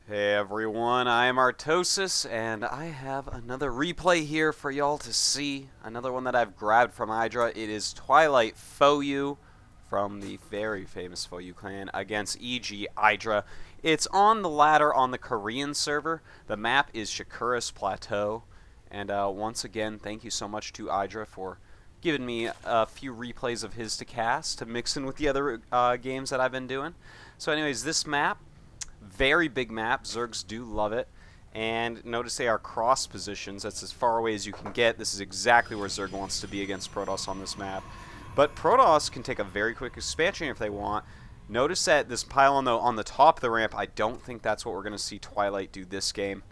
Hey everyone, I am Artosis, and I have another replay here for y'all to see. Another one that I've grabbed from IdrA. It is TwilightfOu from the very famous FOU clan against IdrA. It's on the ladder on the Korean server. The map is Shakuras Plateau. And once again, thank you so much to IdrA for giving me a few replays of his to cast to mix in with the other games that I've been doing. So anyways, this map, very big map. Zergs do love it. And notice they are cross positions. That's as far away as you can get. This is exactly where Zerg wants to be against Protoss on this map. But Protoss can take a very quick expansion if they want. Notice that this pylon, though, on the top of the ramp, I don't think that's what we're going to see Twilight do this game.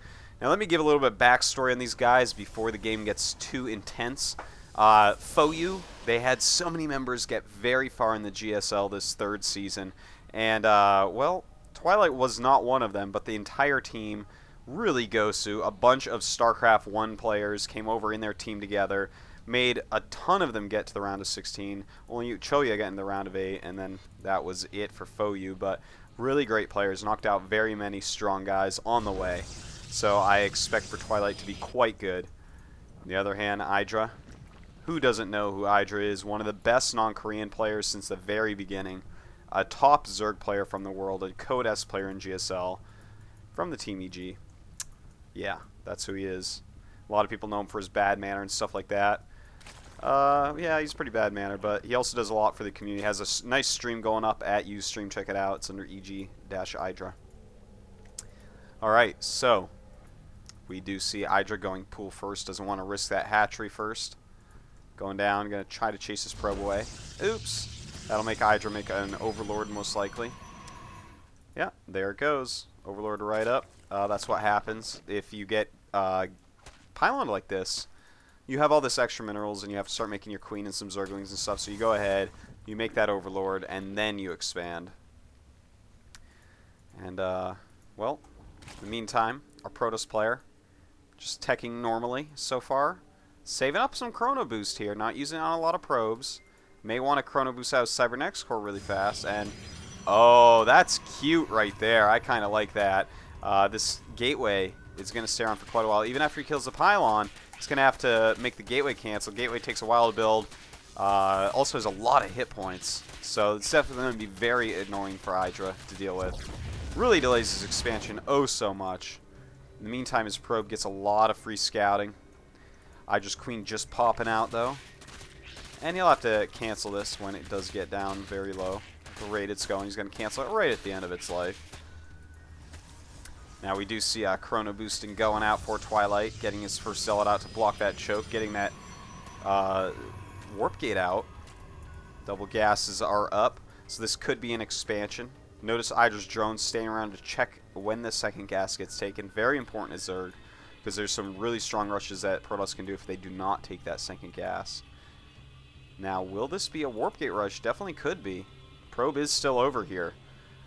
Now, let me give a little bit of backstory on these guys before the game gets too intense. FOU, they had so many members get very far in the GSL this third season. And, well, Twilight was not one of them, but the entire team really Gosu. A bunch of StarCraft 1 players came over in their team together, made a ton of them get to the round of 16. Only Choya got in the round of 8, and then that was it for FOU. But really great players, knocked out very many strong guys on the way. So I expect for Twilight to be quite good. On the other hand, IdrA. Who doesn't know who IdrA is? One of the best non-Korean players since the very beginning. A top Zerg player from the world, a Code S player in GSL from the Team EG. Yeah, that's who he is. A lot of people know him for his bad manner and stuff like that. Yeah, he's pretty bad manner, but he also does a lot for the community. He has a nice stream going up at Ustream. Check it out. It's under EG-IdrA. Alright, so we do see IdrA going pool first. Doesn't want to risk that hatchery first. Going down, going to try to chase his probe away. Oops. That'll make IdrA make an Overlord most likely. Yeah, there it goes. Overlord right up. That's what happens if you get pylon like this. You have all this extra minerals and you have to start making your queen and some Zerglings and stuff. So you go ahead, you make that Overlord, and then you expand. And, well, in the meantime, our Protoss player just teching normally so far. Saving up some Chrono Boost here, not using it on a lot of probes. May want to Chrono Boost out Cybernetics Core really fast, and oh, that's cute right there. I kind of like that. This gateway is going to stay around for quite a while. Even after he kills the pylon, he's going to have to make the gateway cancel. Gateway takes a while to build. Also has a lot of hit points, so it's definitely going to be very annoying for IdrA to deal with. Really delays his expansion oh so much. In the meantime, his probe gets a lot of free scouting. IdrA's queen just popping out, though. And he'll have to cancel this when it does get down very low. The rate it's going, he's going to cancel it right at the end of its life. Now we do see Chrono Boosting going out for Twilight, getting his first Zealot out to block that choke, getting that Warp Gate out. Double gases are up, so this could be an expansion. Notice IdrA's drones staying around to check when the second gas gets taken. Very important as Zerg, because there's some really strong rushes that Protoss can do if they do not take that second gas. Now, will this be a Warp Gate rush? Definitely could be. Probe is still over here.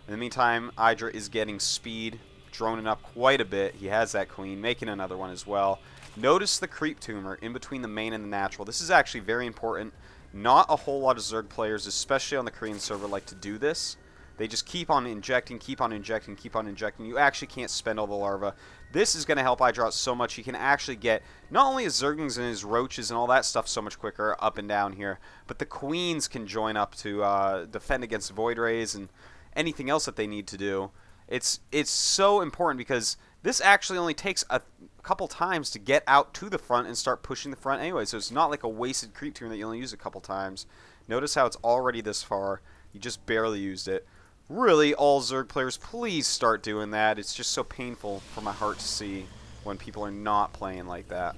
In the meantime, IdrA is getting speed, droning up quite a bit. He has that queen, making another one as well. Notice the creep tumor in between the main and the natural. This is actually very important. Not a whole lot of Zerg players, especially on the Korean server, like to do this. They just keep on injecting, keep on injecting, keep on injecting. You actually can't spend all the larvae. This is going to help IdrA out so much. He can actually get not only his Zerglings and his Roaches and all that stuff so much quicker up and down here, but the Queens can join up to defend against Void Rays and anything else that they need to do. It's so important because this actually only takes a couple times to get out to the front and start pushing the front anyway. So it's not like a wasted creep turn that you only use a couple times. Notice how it's already this far. You just barely used it. Really, all Zerg players, please start doing that. It's just so painful for my heart to see when people are not playing like that.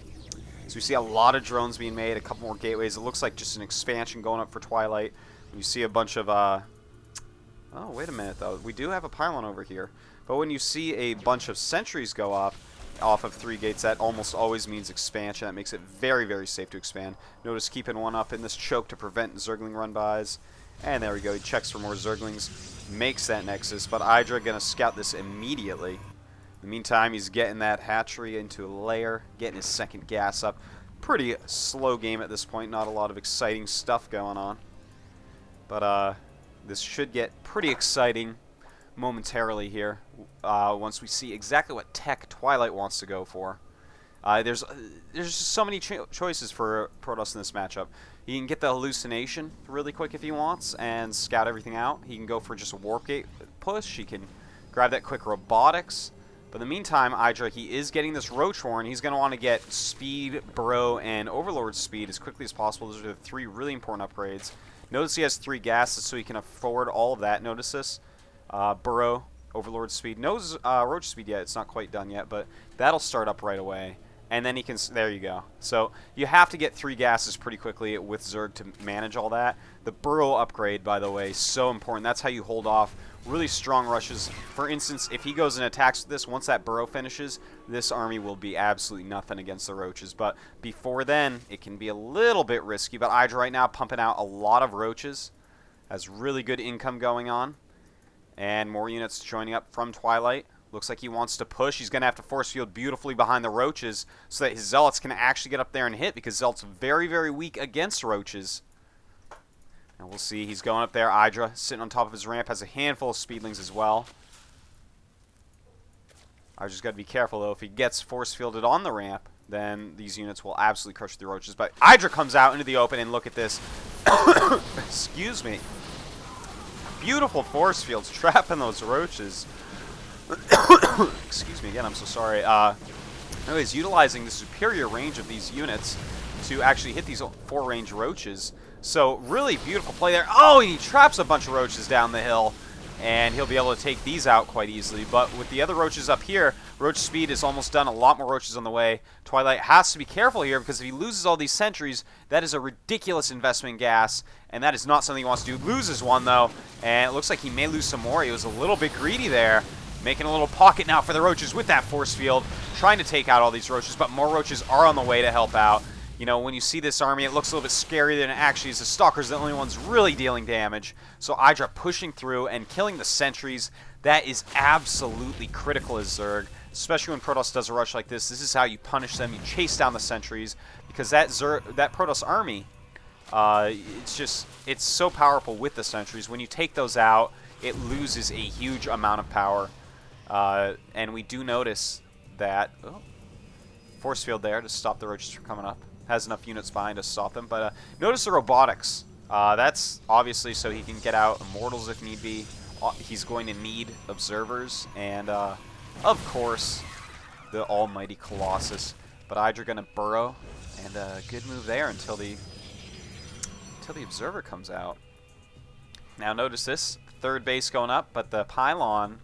So we see a lot of drones being made, a couple more gateways. It looks like just an expansion going up for Twilight. You see a bunch of, oh, wait a minute, though. We do have a pylon over here. But when you see a bunch of sentries go up off of 3 gates, that almost always means expansion. That makes it very, very safe to expand. Notice keeping one up in this choke to prevent Zergling run-bys. And there we go. He checks for more Zerglings, makes that Nexus, but IdrA going to scout this immediately. In the meantime, he's getting that hatchery into a lair, getting his second gas up. Pretty slow game at this point, not a lot of exciting stuff going on. But this should get pretty exciting momentarily here. once we see exactly what tech Twilight wants to go for. There's just so many choices for Protoss in this matchup. He can get the hallucination really quick if he wants and scout everything out. He can go for just a warp gate push. He can grab that quick robotics. But in the meantime, IdrA, he is getting this Roach Horn. He's going to want to get speed, burrow, and Overlord speed as quickly as possible. Those are the 3 really important upgrades. Notice he has 3 gases, so he can afford all of that. Notice this. Burrow, Overlord speed. No Roach speed yet. It's not quite done yet, but that'll start up right away. And then he can, there you go. So you have to get 3 gases pretty quickly with Zerg to manage all that. The Burrow upgrade, by the way, is so important. That's how you hold off really strong rushes. For instance, if he goes and attacks with this, once that Burrow finishes, this army will be absolutely nothing against the Roaches. But before then, it can be a little bit risky. But IdrA right now pumping out a lot of Roaches. Has really good income going on. And more units joining up from Twilight. Looks like he wants to push. He's going to have to force field beautifully behind the Roaches so that his Zealots can actually get up there and hit, because Zealots very, very weak against Roaches. And we'll see. He's going up there. IdrA sitting on top of his ramp. Has a handful of Speedlings as well. IdRA's got to be careful, though. If he gets force fielded on the ramp, then these units will absolutely crush the Roaches. But IdrA comes out into the open, and look at this. Excuse me. Beautiful force fields trapping those Roaches. Excuse me again, I'm so sorry. Anyways, utilizing the superior range of these units to actually hit these 4-range Roaches. So, really beautiful play there. Oh, he traps a bunch of Roaches down the hill, and he'll be able to take these out quite easily. But with the other Roaches up here, Roach speed is almost done. A lot more Roaches on the way. Twilight has to be careful here, because if he loses all these sentries, that is a ridiculous investment in gas, and that is not something he wants to do. Loses one, though, and it looks like he may lose some more. He was a little bit greedy there. Making a little pocket now for the Roaches with that force field, trying to take out all these Roaches, but more Roaches are on the way to help out. You know, when you see this army, it looks a little bit scarier than it actually is. The Stalker's the only ones really dealing damage. So IdrA pushing through and killing the sentries. That is absolutely critical as Zerg, especially when Protoss does a rush like this. This is how you punish them. You chase down the sentries, because that Protoss army, it's so powerful with the sentries. When you take those out, it loses a huge amount of power. And we do notice that force field there to stop the Roaches from coming up. Has enough units behind to stop them. But notice the robotics. That's obviously so he can get out Immortals if need be. He's going to need Observers. And, of course, the almighty Colossus. But IdrA going to burrow. And good move there until the Observer comes out. Now notice this. 3rd base going up, but the Pylon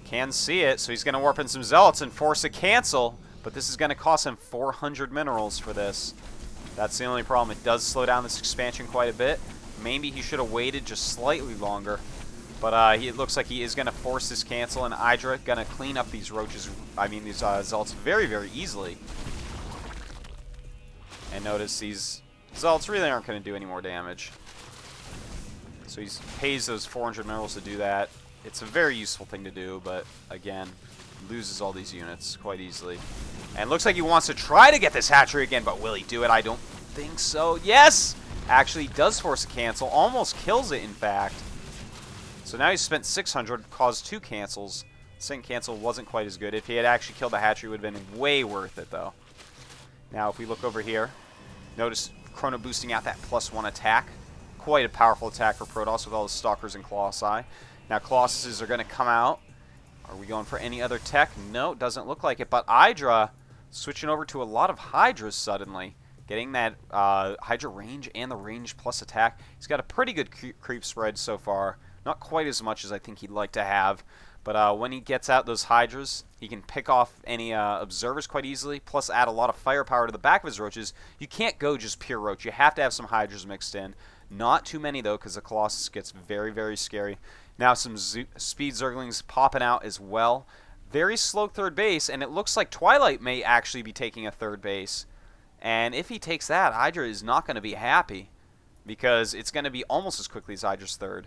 can see it, so he's going to warp in some Zealots and force a cancel, but this is going to cost him 400 minerals for this. That's the only problem. It does slow down this expansion quite a bit. Maybe he should have waited just slightly longer, but it looks like he is going to force this cancel, and IdrA going to clean up these Roaches, these Zealots very, very easily. And notice these Zealots really aren't going to do any more damage. So he pays those 400 minerals to do that. It's a very useful thing to do, but again, loses all these units quite easily. And looks like he wants to try to get this hatchery again, but will he do it? I don't think so. Yes! Actually does force a cancel. Almost kills it, in fact. So now he's spent 600, caused 2 cancels. Second cancel wasn't quite as good. If he had actually killed the hatchery, it would have been way worth it, though. Now, if we look over here, notice Chrono boosting out that +1 attack. Quite a powerful attack for Protoss with all the Stalkers and Colossi. Now Colossuses are going to come out. Are we going for any other tech? No, doesn't look like it. But IdrA switching over to a lot of Hydras suddenly. Getting that Hydra range and the range plus attack. He's got a pretty good creep spread so far. Not quite as much as I think he'd like to have. But when he gets out those Hydras, he can pick off any Observers quite easily, plus add a lot of firepower to the back of his Roaches. You can't go just pure Roach. You have to have some Hydras mixed in. Not too many, though, because the Colossus gets very, very scary. Now some Speed Zerglings popping out as well. Very slow 3rd base, and it looks like Twilight may actually be taking a 3rd base. And if he takes that, IdrA is not going to be happy, because it's going to be almost as quickly as IdRA's 3rd.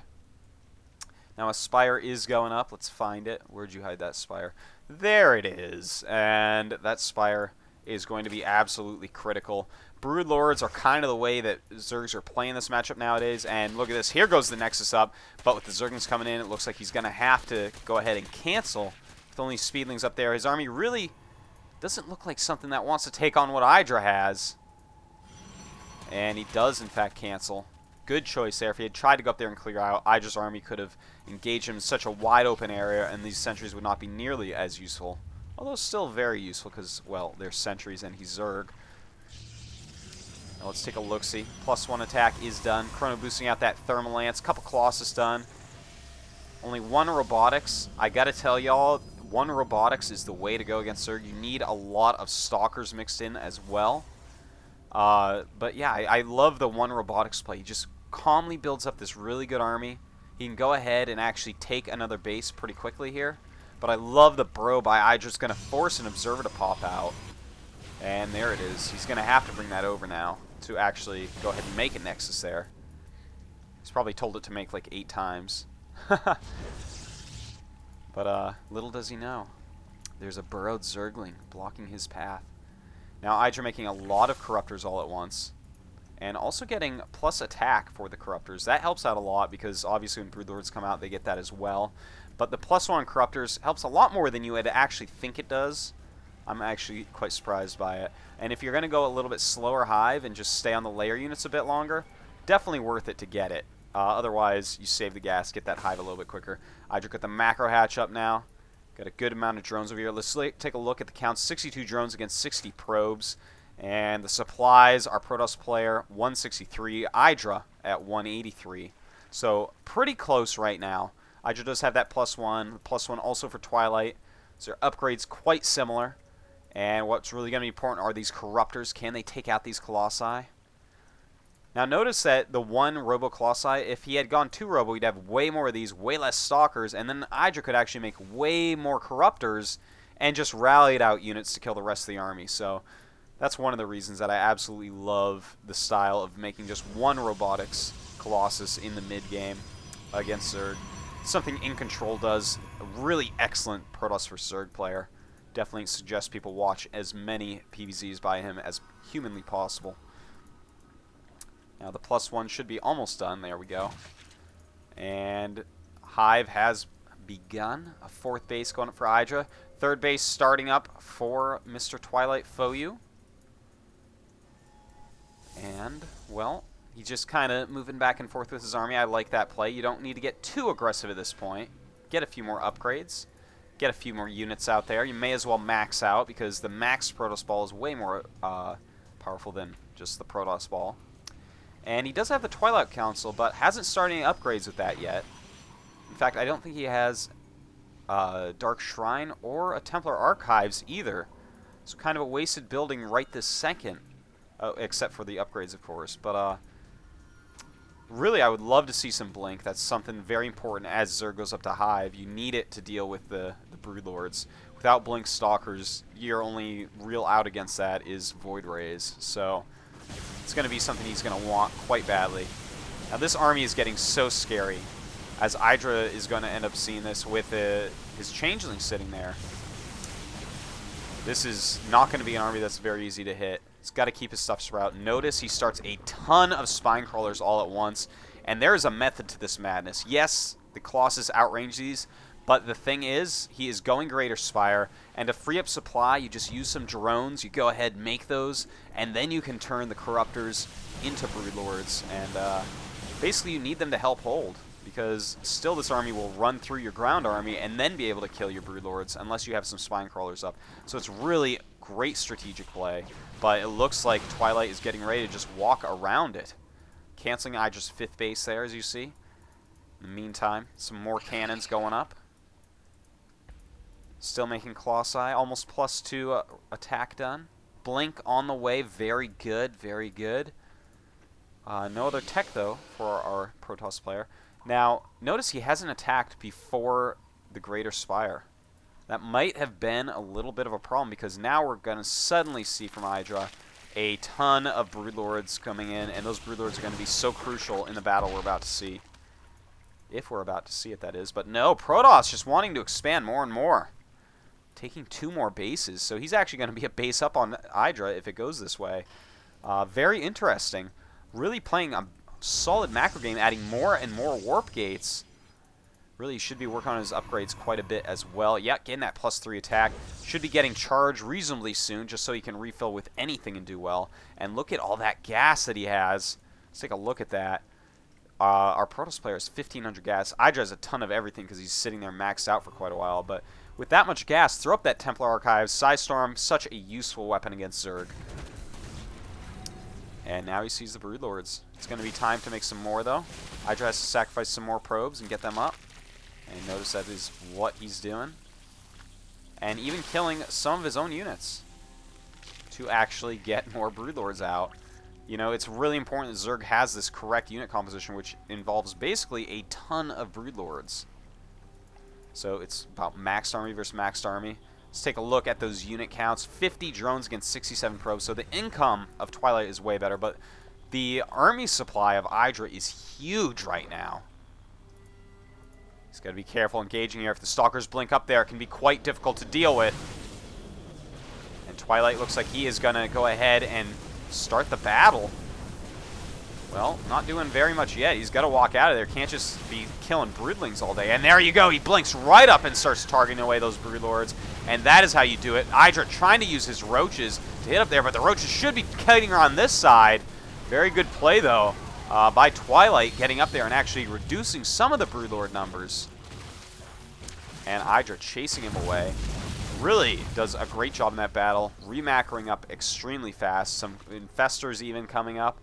Now a Spire is going up. Let's find it. Where'd you hide that Spire? There it is. And that Spire is going to be absolutely critical. Broodlords are kind of the way that Zergs are playing this matchup nowadays. And look at this. Here goes the Nexus up. But with the Zerglings coming in, it looks like he's going to have to go ahead and cancel with only Speedlings up there. His army really doesn't look like something that wants to take on what IdrA has. And he does, in fact, cancel. Good choice there. If he had tried to go up there and clear out, IdrA's army could have engaged him in such a wide open area, and these sentries would not be nearly as useful. Although still very useful because, well, they're sentries and he's Zerg. Now let's take a look-see. +1 attack is done. Chrono boosting out that Thermal Lance. Couple Colossus done. Only 1 Robotics. I gotta tell y'all, 1 Robotics is the way to go against Zerg. You need a lot of Stalkers mixed in as well. But yeah, I love the 1 Robotics play. He just calmly builds up this really good army. He can go ahead and actually take another base pretty quickly here. But I love the Bro by IdrA's going to force an Observer to pop out. And there it is. He's going to have to bring that over now to actually go ahead and make a Nexus there. He's probably told it to make like 8 times. But little does he know. There's a burrowed Zergling blocking his path. Now IdrA making a lot of Corruptors all at once. And also getting plus attack for the Corruptors. That helps out a lot because obviously when Broodlords come out they get that as well. But the +1 Corruptors helps a lot more than you would actually think it does. I'm actually quite surprised by it. And if you're going to go a little bit slower Hive and just stay on the layer units a bit longer, definitely worth it to get it. Otherwise, you save the gas, get that Hive a little bit quicker. IdrA got the macro hatch up now. Got a good amount of drones over here. Let's take a look at the count. 62 drones against 60 probes. And the supplies, our Protoss player, 163. IdrA at 183. So pretty close right now. IdrA does have that +1. +1 also for Twilight. So their upgrades quite similar. And what's really going to be important are these Corruptors. Can they take out these Colossi? Now notice that the 1 Robo Colossi, if he had gone 2 Robo, he'd have way more of these, way less Stalkers, and then IdrA could actually make way more Corruptors and just rallied out units to kill the rest of the army. So that's one of the reasons that I absolutely love the style of making just 1 Robotics Colossus in the mid-game against Zerg. Something In Control does. A really excellent Protoss for Zerg player. Definitely suggest people watch as many PvZs by him as humanly possible. Now the +1 should be almost done. There we go. And Hive has begun. A 4th base going up for IdrA. 3rd base starting up for Mr. TwilightfOu. And, well, he's just kind of moving back and forth with his army. I like that play. You don't need to get too aggressive at this point. Get a few more upgrades. Get a few more units out there. You may as well max out because the max Protoss ball is way more powerful than just the Protoss ball. And he does have the Twilight Council, but hasn't started any upgrades with that yet. In fact, I don't think he has Dark Shrine or a Templar Archives either. So kind of a wasted building right this second. Except for the upgrades, of course. But really, I would love to see some Blink. That's something very important as Zerg goes up to Hive. You need it to deal with the Broodlords. Without Blink Stalkers, your only real out against that is Void Rays. So it's going to be something he's going to want quite badly. Now this army is getting so scary, as IdrA is going to end up seeing this with his Changeling sitting there. This is not going to be an army that's very easy to hit. He's got to keep his stuff spread out. Notice he starts a ton of Spine Crawlers all at once, and there is a method to this madness. Yes, the Colossus outrange these, but the thing is, he is going Greater Spire, and to free up supply, you just use some drones, you go ahead, make those, and then you can turn the Corruptors into Broodlords, and basically you need them to help hold, because still this army will run through your ground army and then be able to kill your Broodlords, unless you have some Spine Crawlers up. So it's really great strategic play, but it looks like Twilight is getting ready to just walk around it. Canceling IdrA's 5th base there, as you see. In the meantime, some more cannons going up. Still making Colossi, almost +2 attack done. Blink on the way, very good, very good. No other tech, though, for our Protoss player. Now, notice he hasn't attacked before the Greater Spire. That might have been a little bit of a problem, because now we're going to suddenly see from IdrA a ton of Broodlords coming in, and those Broodlords are going to be so crucial in the battle we're about to see. If we're about to see it, that is. But no, Protoss just wanting to expand more and more. Taking 2 more bases, so he's actually going to be a base up on IdrA if it goes this way. Very interesting. Really playing a solid macro game, adding more and more warp gates. Really should be working on his upgrades quite a bit as well. Yeah, getting that +3 attack. Should be getting charged reasonably soon just so he can refill with anything and do well. And look at all that gas that he has. Let's take a look at that. Our Protoss player has 1,500 gas. IdrA has a ton of everything because he's sitting there maxed out for quite a while. But with that much gas, throw up that Templar Archives. Psystorm, such a useful weapon against Zerg. And now he sees the Broodlords. It's going to be time to make some more, though. IdrA has to sacrifice some more probes and get them up. And notice that is what he's doing. And even killing some of his own units to actually get more Broodlords out. You know, it's really important that Zerg has this correct unit composition, which involves basically a ton of Broodlords. So it's about maxed army versus maxed army. Let's take a look at those unit counts. 50 drones against 67 probes. So the income of Twilight is way better, but the army supply of IdrA is huge right now. He's got to be careful engaging here. If the Stalkers blink up there, it can be quite difficult to deal with. And Twilight looks like he is going to go ahead and start the battle. Well, not doing very much yet. He's got to walk out of there. Can't just be killing broodlings all day. And there you go. He blinks right up and starts targeting away those broodlords. And that is how you do it. IdrA trying to use his roaches to hit up there, but the roaches should be kiting her on this side. Very good play, though. By Twilight getting up there and actually reducing some of the Broodlord numbers. And IdrA chasing him away. Really does a great job in that battle. Remacking up extremely fast. Some Infestors even coming up.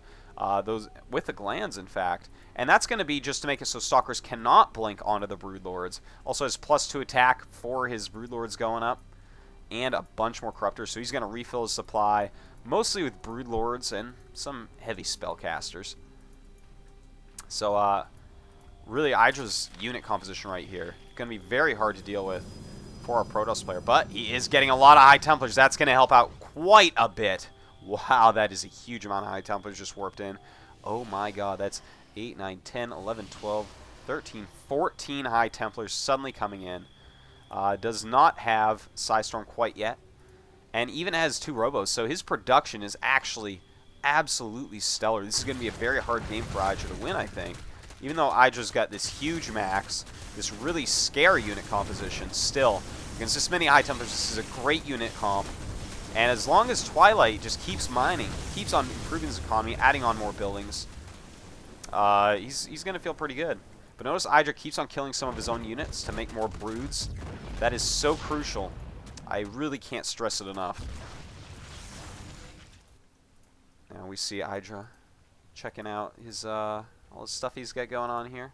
Those with the glands, in fact. And that's going to be just to make it so Stalkers cannot blink onto the Broodlords. Also has +2 attack for his Broodlords going up. And a bunch more Corruptors. So he's going to refill his supply. Mostly with Broodlords and some heavy spellcasters. So, really, IdrA's unit composition right here going to be very hard to deal with for our Protoss player. But he is getting a lot of High Templars. That's going to help out quite a bit. Wow, that is a huge amount of High Templars just warped in. Oh my god, that's 8, 9, 10, 11, 12, 13, 14 High Templars suddenly coming in. Does not have Psystorm quite yet. And even has 2 Robos, so his production is actually absolutely stellar. This is going to be a very hard game for IdrA to win, I think. Even though IdrA's got this huge max, this really scary unit composition, still, against this many High Templars, this is a great unit comp. And as long as Twilight just keeps mining, keeps on improving his economy, adding on more buildings, he's going to feel pretty good. But notice IdrA keeps on killing some of his own units to make more broods. That is so crucial. I really can't stress it enough. Now we see IdrA checking out his all the stuff he's got going on here.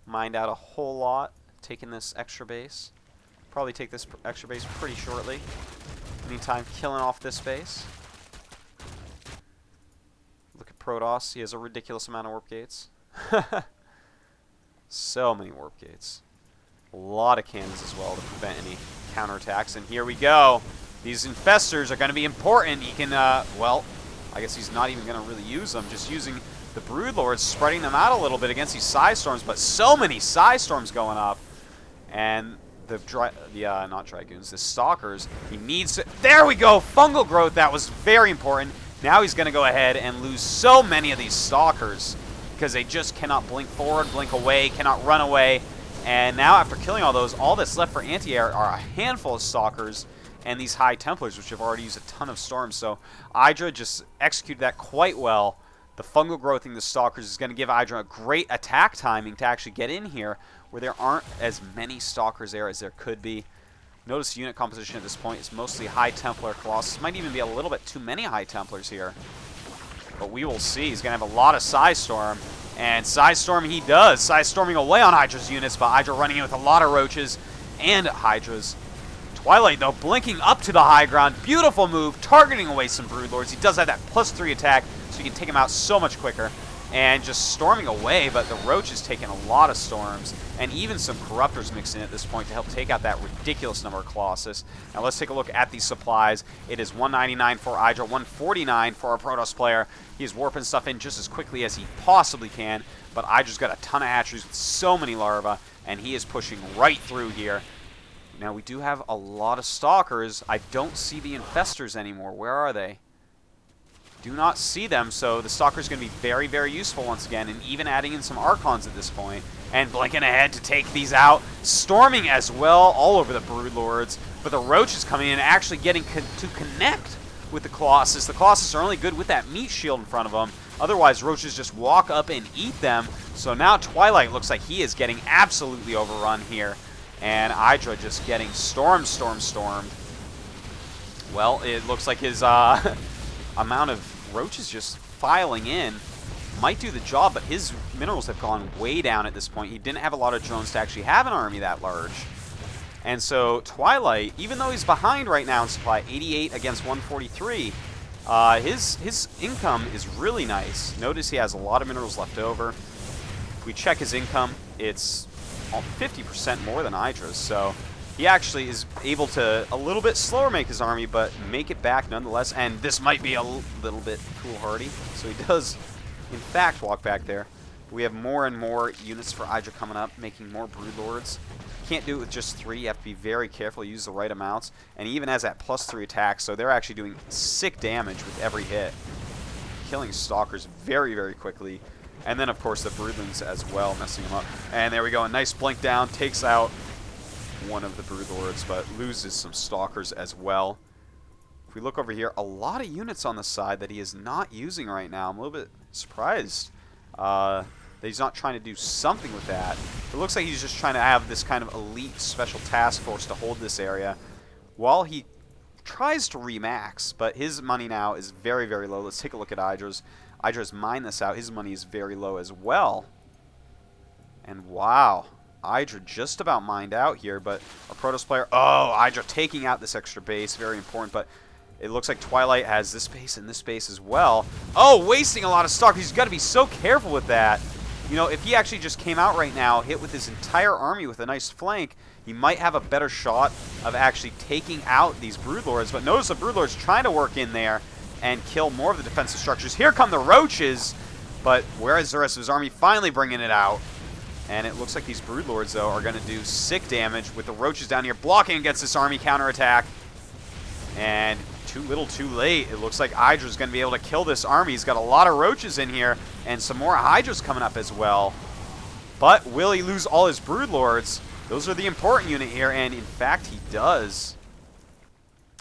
Mined out a whole lot, taking this extra base. Probably take this extra base pretty shortly. Meantime, killing off this base. Look at Protoss. He has a ridiculous amount of warp gates. So many warp gates. A lot of cannons as well to prevent any counterattacks. And here we go. These Infestors are going to be important. He can, well, I guess he's not even going to really use them. Just using the Broodlords, spreading them out a little bit against these Psystorms. But so many Psystorms going up. And the not Dragoons, the Stalkers, he needs to, there we go, fungal growth, that was very important. Now he's going to go ahead and lose so many of these Stalkers because they just cannot blink forward, blink away, cannot run away. And now after killing all those, all that's left for anti-air are a handful of Stalkers and these High Templars, which have already used a ton of storms. So IdrA just executed that quite well. The fungal growthing the Stalkers is going to give IdrA a great attack timing to actually get in here where there aren't as many Stalkers there as there could be. Notice the unit composition at this point is mostly High Templar Colossus. Might even be a little bit too many High Templars here. But we will see. He's going to have a lot of Psystorm. And Psystorm he does. Psystorming away on IdrA's units, but IdrA running in with a lot of Roaches and Hydras. Twilight, though, blinking up to the high ground. Beautiful move, targeting away some Broodlords. He does have that +3 attack, so you can take him out so much quicker. And just storming away, but the Roach is taking a lot of storms. And even some Corruptors mixed in at this point to help take out that ridiculous number of Colossus. Now let's take a look at these supplies. It is 199 for IdrA, 149 for our Protoss player. He's warping stuff in just as quickly as he possibly can. But IdRA's got a ton of hatcheries with so many larvae, and he is pushing right through here. Now we do have a lot of Stalkers. I don't see the Infestors anymore. Where are they? do not see them, so the Stalker's going to be very, very useful once again, and even adding in some Archons at this point, and blinking ahead to take these out, storming as well all over the Broodlords, but the Roach is coming in and actually getting to connect with the Colossus. The Colossus are only good with that meat shield in front of them, otherwise Roaches just walk up and eat them, so now Twilight looks like he is getting absolutely overrun here, and IdrA just getting stormed. Well, it looks like his amount of Roaches just filing in might do the job, but his minerals have gone way down at this point. He didn't have a lot of drones to actually have an army that large. And so Twilight, even though he's behind right now in supply, 88 against 143, his income is really nice. Notice he has a lot of minerals left over. If we check his income, it's 50% more than IdrA's, so he actually is able to a little bit slower make his army, but make it back nonetheless. And this might be a little bit foolhardy, so he does, in fact, walk back there. We have more and more units for IdrA coming up, making more Broodlords. Can't do it with just 3. You have to be very careful, use the right amounts. And he even has that +3 attack, so they're actually doing sick damage with every hit. Killing Stalkers very, very quickly. And then, of course, the Broodlings as well, messing them up. And there we go, a nice blink down, takes out one of the Broodlords, but loses some Stalkers as well. If we look over here, a lot of units on the side that he is not using right now. I'm a little bit surprised that he's not trying to do something with that. It looks like he's just trying to have this kind of elite special task force to hold this area while he tries to remax, but his money now is very, very low. Let's take a look at IdrA's. IdrA's mined this out. His money is very low as well. And wow, IdrA just about mined out here, but a Protoss player, oh, IdrA taking out this extra base, very important, but it looks like Twilight has this base and this base as well. Oh, wasting a lot of stock. He's got to be so careful with that. You know, if he actually just came out right now, hit with his entire army with a nice flank, he might have a better shot of actually taking out these Broodlords. But notice the Broodlords trying to work in there and kill more of the defensive structures. Here come the Roaches, but where is the rest of his army? Finally bringing it out. And it looks like these Broodlords, though, are going to do sick damage with the Roaches down here blocking against this army counterattack. And too little, too late. It looks like IdrA's going to be able to kill this army. He's got a lot of Roaches in here, and some more Hydras coming up as well. But will he lose all his Broodlords? Those are the important unit here, and in fact, he does.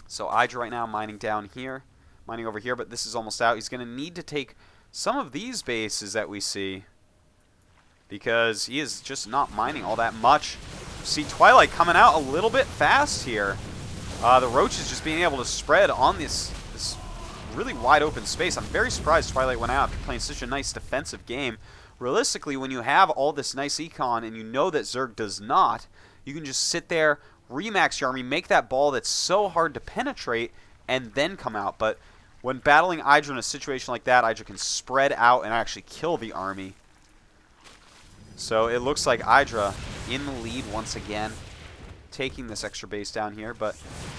So IdrA right now mining down here, mining over here, but this is almost out. He's going to need to take some of these bases that we see, because he is just not mining all that much. See Twilight coming out a little bit fast here. The Roaches just being able to spread on this really wide open space. I'm very surprised Twilight went out after playing such a nice defensive game. Realistically, when you have all this nice econ and you know that Zerg does not, you can just sit there, remax your army, make that ball that's so hard to penetrate, and then come out. But when battling IdrA in a situation like that, IdrA can spread out and actually kill the army. So it looks like IdrA in the lead once again, taking this extra base down here, but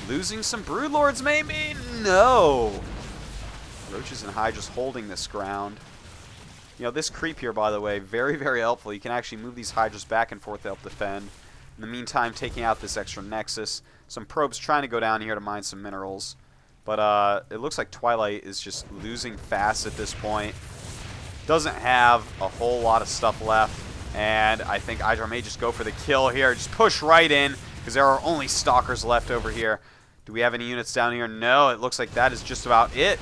losing some Broodlords maybe? No! Roaches and Hydras holding this ground. You know, this creep here, by the way, very, very helpful. You can actually move these Hydras back and forth to help defend. In the meantime, taking out this extra Nexus. Some probes trying to go down here to mine some minerals. But it looks like Twilight is just losing fast at this point. Doesn't have a whole lot of stuff left. And I think IdrA may just go for the kill here. Just push right in, because there are only Stalkers left over here. Do we have any units down here? No, it looks like that is just about it.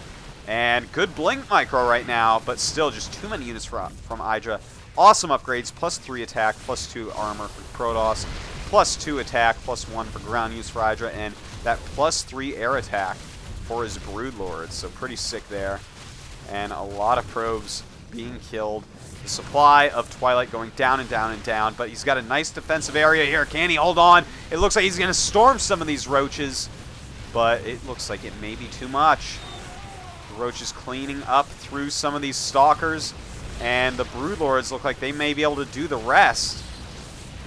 And good blink micro right now, but still just too many units from IdrA. Awesome upgrades, +3 attack, +2 armor for Protoss, +2 attack, +1 for ground use for IdrA, and that +3 air attack for his Broodlords. So pretty sick there. And a lot of probes being killed. The supply of Twilight going down and down and down, but he's got a nice defensive area here. Can he hold on? It looks like he's going to storm some of these Roaches, but it looks like it may be too much. The Roaches cleaning up through some of these Stalkers, and the Broodlords look like they may be able to do the rest.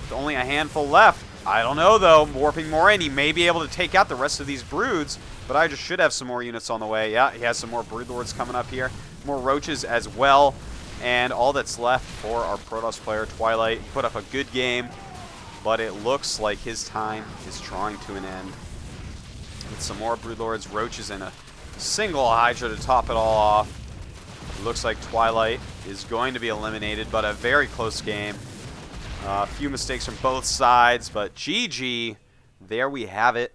With only a handful left. I don't know, though. Warping more in. He may be able to take out the rest of these Broods, but I just should have some more units on the way. Yeah, he has some more Broodlords coming up here. More Roaches as well. And all that's left for our Protoss player, Twilight. He put up a good game, but it looks like his time is drawing to an end. With some more Broodlords, Roaches, and a Single Hydra to top it all off. Looks like Twilight is going to be eliminated, but a very close game. A few mistakes from both sides, but GG. There we have it.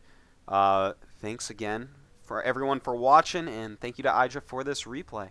Thanks again for everyone for watching, and thank you to IdrA for this replay.